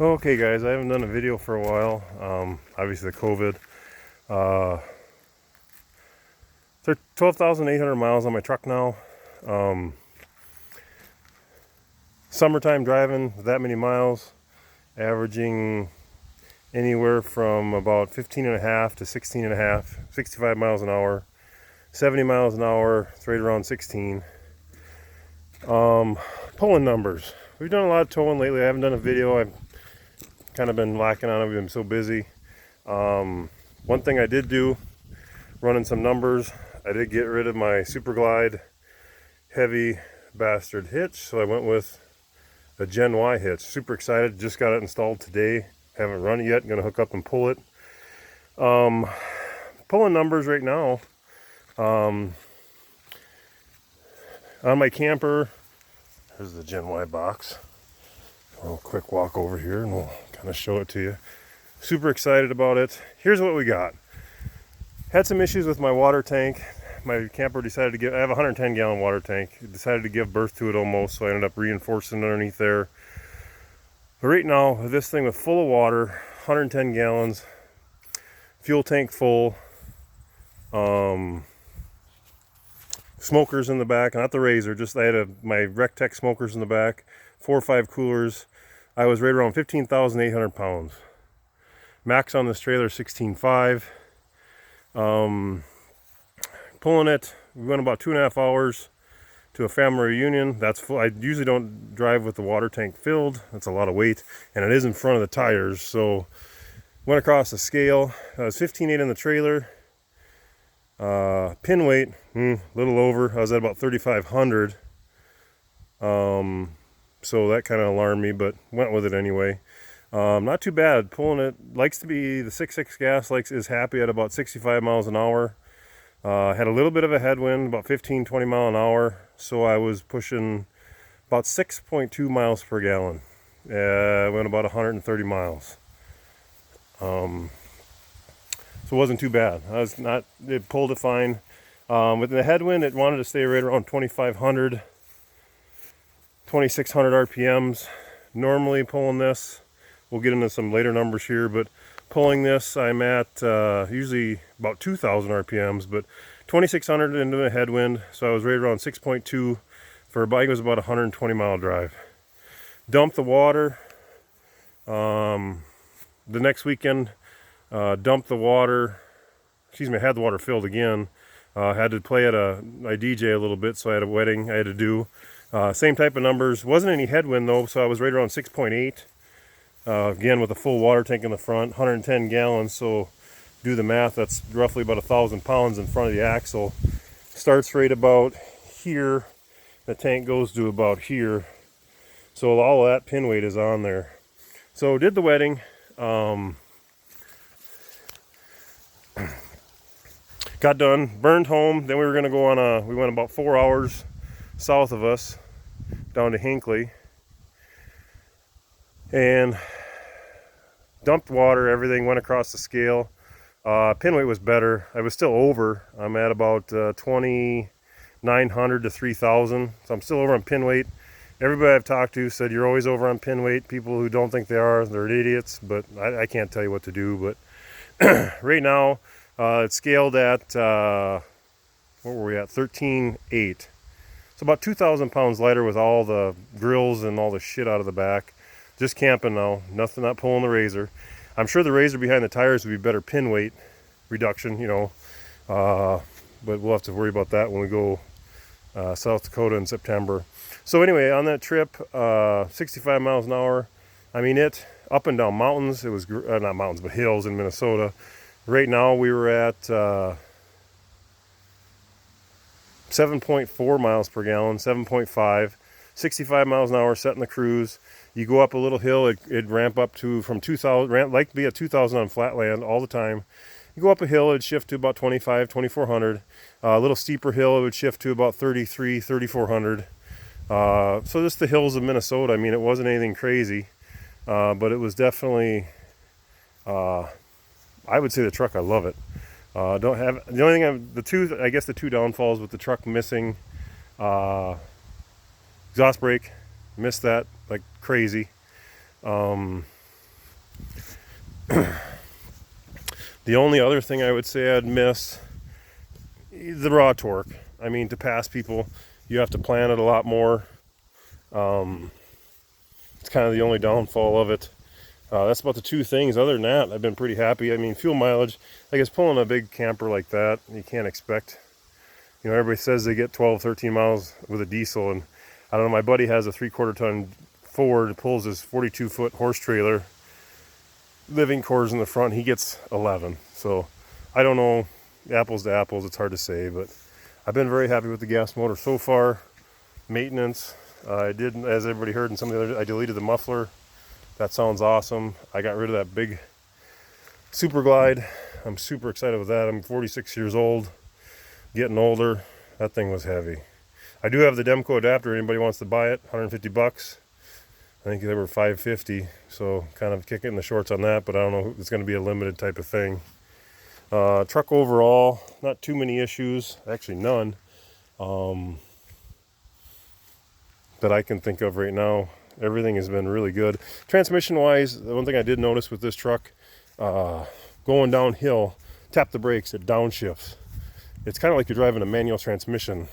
Okay guys, I haven't done a video for a while. Obviously the COVID. There's 12,800 miles on my truck now. Um, Summertime driving with that many miles, averaging anywhere from about 15 and a half to 16 and a half, 65 miles an hour, 70 miles an hour, it's right around 16. Pulling numbers. We've done a lot of towing lately. I haven't done a video. I've kind of been lacking on it. We've been so busy. One thing I did do, running some numbers, I did get rid of my Super Glide heavy bastard hitch, so I went with a Gen Y hitch. Super excited, just got it installed today. Haven't run it yet, gonna hook up and pull it. Pulling numbers right now. On my camper, here's the Gen Y box. A little quick walk over here and we'll kind of show it to you. Super excited about it. Here's what we got. Had some issues with my water tank. My camper decided to I have a 110 gallon water tank. It decided to give birth to it almost, so I ended up reinforcing underneath there. But right now, this thing with full of water, 110 gallons, fuel tank full, smokers in the back, not the Razor, just I had my Rectech smokers in the back, 4 or 5 coolers. I was right around 15,800 pounds. Max on this trailer 16.5. Pulling it, we went about 2.5 hours to a family reunion. That's full. I usually don't drive with the water tank filled. That's a lot of weight, and it is in front of the tires. So went across the scale. I was 15.8 in the trailer. Pin weight, a little over. I was at about 3,500. So that kind of alarmed me, but went with it anyway. Not too bad. Pulling it, likes to be the 6.6 gas, is happy at about 65 miles an hour. Had a little bit of a headwind, about 15-20 mile an hour, so I was pushing about 6.2 miles per gallon. Went about 130 miles. So it wasn't too bad. It pulled it fine. With the headwind, it wanted to stay right around 2,500, 2,600 RPMs. Normally pulling this, we'll get into some later numbers here, but pulling this, I'm at usually about 2,000 RPMs, but 2,600 into the headwind, so I was right around 6.2 for a bike. It was about a 120 mile drive. Dumped the water. The next weekend, dumped the water. Excuse me, I had the water filled again. Had to play I DJ a little bit, so I had a wedding I had to do. Same type of numbers. Wasn't any headwind though, so I was right around 6.8. Again, with a full water tank in the front, 110 gallons, so do the math, that's roughly about 1,000 pounds in front of the axle. Starts right about here, the tank goes to about here, so all of that pin weight is on there. So did the wedding, got done, burned home, then we were going to go on we went about 4 hours south of us, down to Hinckley, and dumped water, everything went across the scale. Pin weight was better. I was still over. I'm at about 2,900 to 3,000, so I'm still over on pin weight. Everybody I've talked to said you're always over on pin weight. People who don't think they are, they're idiots, but I can't tell you what to do. But right now, it's scaled at, what were we at, 13.8. So about 2,000 pounds lighter with all the grills and all the shit out of the back. Just camping now, nothing, not pulling the Razor. I'm sure the Razor behind the tires would be better pin weight reduction, but we'll have to worry about that when we go South Dakota in September. So anyway, on that trip, 65 miles an hour. I mean, it up and down mountains. It was not mountains, but hills in Minnesota. Right now we were at 7.4 miles per gallon, 7.5. 65 miles an hour, setting the cruise. You go up a little hill, it'd ramp up to from 2,000, like to be at 2,000 on flat land all the time. You go up a hill, it'd shift to about 25, 2,400. A little steeper hill, it would shift to about 33, 3,400. So just the hills of Minnesota. I mean, it wasn't anything crazy, but it was definitely, I would say the truck, I love it. Don't have, the only thing, I guess the two downfalls with the truck missing, exhaust brake, missed that like crazy. The only other thing I would say I'd miss, the raw torque. I mean, to pass people, you have to plan it a lot more. It's kind of the only downfall of it. That's about the two things. Other than that, I've been pretty happy. I mean, fuel mileage, I guess pulling a big camper like that, you can't expect, you know, everybody says they get 12, 13 miles with a diesel, and I don't know, my buddy has a 3/4 ton Ford, pulls his 42-foot horse trailer, living quarters in the front, he gets 11. So I don't know, apples to apples, it's hard to say, but I've been very happy with the gas motor so far. Maintenance, I did, as everybody heard in some of the other, I deleted the muffler. That sounds awesome. I got rid of that big Super Glide. I'm super excited with that. I'm 46 years old, getting older. That thing was heavy. I do have the Demco adapter. Anybody wants to buy it, 150 bucks. I think they were 550, so kind of kicking the shorts on that, but I don't know, it's going to be a limited type of thing. Truck overall, not too many issues, actually none, that I can think of right now. Everything has been really good. Transmission wise, the one thing I did notice with this truck, going downhill, tap the brakes, it downshifts. It's kind of like you're driving a manual transmission.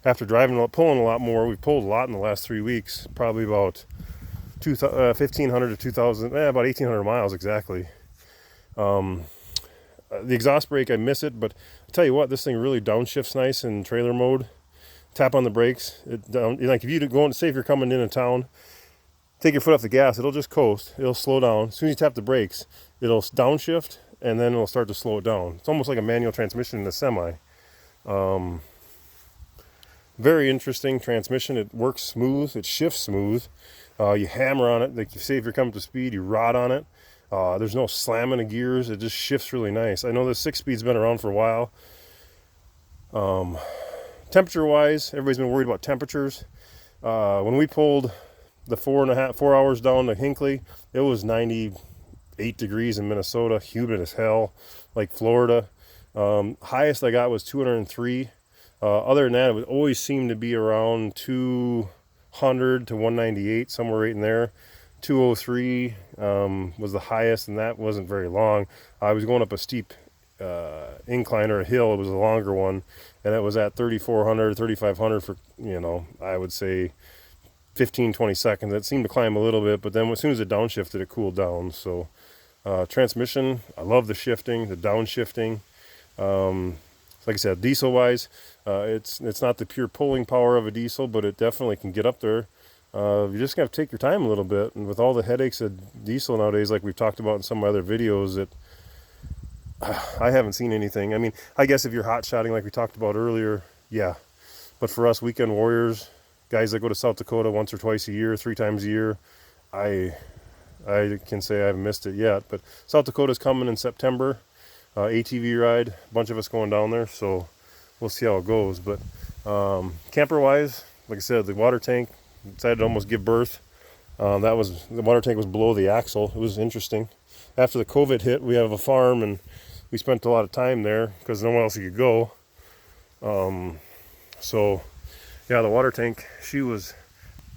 After pulling a lot more, we've pulled a lot in the last 3 weeks, probably about 1,500 to 2,000, about 1,800 miles exactly. The exhaust brake, I miss it, but I tell you what, this thing really downshifts nice in trailer mode. Tap on the brakes, like if you go and say if you're coming into town, take your foot off the gas, it'll just coast, it'll slow down. As soon as you tap the brakes, it'll downshift, and then it'll start to slow it down. It's almost like a manual transmission in a semi. Very interesting transmission. It works smooth. It shifts smooth. You hammer on it. Like you say, if you're coming to speed, you rod on it. There's no slamming of gears. It just shifts really nice. I know the 6-speed's been around for a while. Temperature-wise, everybody's been worried about temperatures. When we pulled the 4 hours down to Hinckley, it was 98 degrees in Minnesota, humid as hell, like Florida. Highest I got was 203. Other than that, it would always seem to be around 200 to 198, somewhere right in there. 203 was the highest, and that wasn't very long. I was going up a steep incline or a hill. It was a longer one, and it was at 3,400, 3,500 for, you know, I would say 15, 20 seconds. It seemed to climb a little bit, but then as soon as it downshifted, it cooled down. So transmission, I love the shifting, the downshifting. Like I said, diesel wise, it's not the pure pulling power of a diesel, but it definitely can get up there. You just got to take your time a little bit, and with all the headaches of diesel nowadays, like we've talked about in some other videos, that I haven't seen anything. I mean, I guess if you're hot shotting like we talked about earlier, yeah, but for us weekend warriors, guys that go to South Dakota once or twice a year, 3 times a year, I can say I haven't missed it yet. But South Dakota's coming in September. ATV ride, a bunch of us going down there, so we'll see how it goes. But camper wise, like I said, the water tank decided to almost give birth. The water tank was below the axle. It was interesting. After the COVID hit, we have a farm, and we spent a lot of time there because nowhere else you could go. So yeah, the water tank, she was,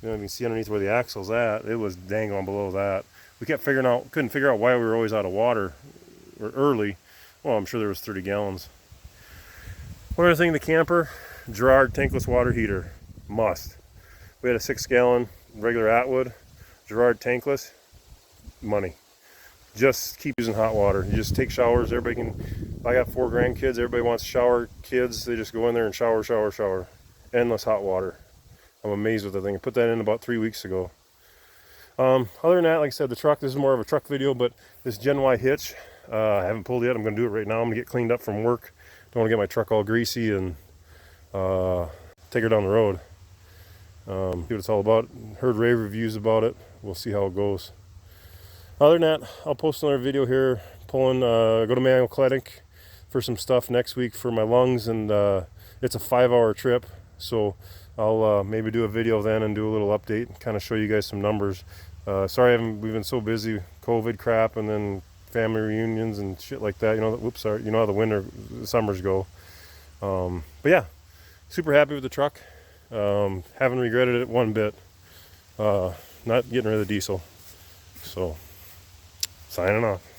you know, you can see underneath where the axle's at, it was dang on below that. We couldn't figure out why we were always out of water or early. Well, I'm sure there was 30 gallons. One other thing, the camper, Girard tankless water heater, must. We had a 6-gallon regular Atwood, Girard tankless, money. Just keep using hot water. You just take showers. Everybody can, I got 4 grandkids, everybody wants to shower kids. They just go in there and shower. Endless hot water. I'm amazed with the thing. I put that in about 3 weeks ago. Other than that, like I said, the truck, this is more of a truck video, but this Gen Y hitch, I haven't pulled yet. I'm going to do it right now. I'm going to get cleaned up from work. Don't want to get my truck all greasy and take her down the road. See what it's all about. Heard rave reviews about it. We'll see how it goes. Other than that, I'll post another video here. Go to Manual Clinic for some stuff next week for my lungs, and it's a 5-hour trip. So I'll maybe do a video then and do a little update and kind of show you guys some numbers. Sorry, we've been so busy, COVID crap, and then family reunions and shit like that. You know, you know how the summers go. But yeah, super happy with the truck. Haven't regretted it one bit. Not getting rid of the diesel. So signing off.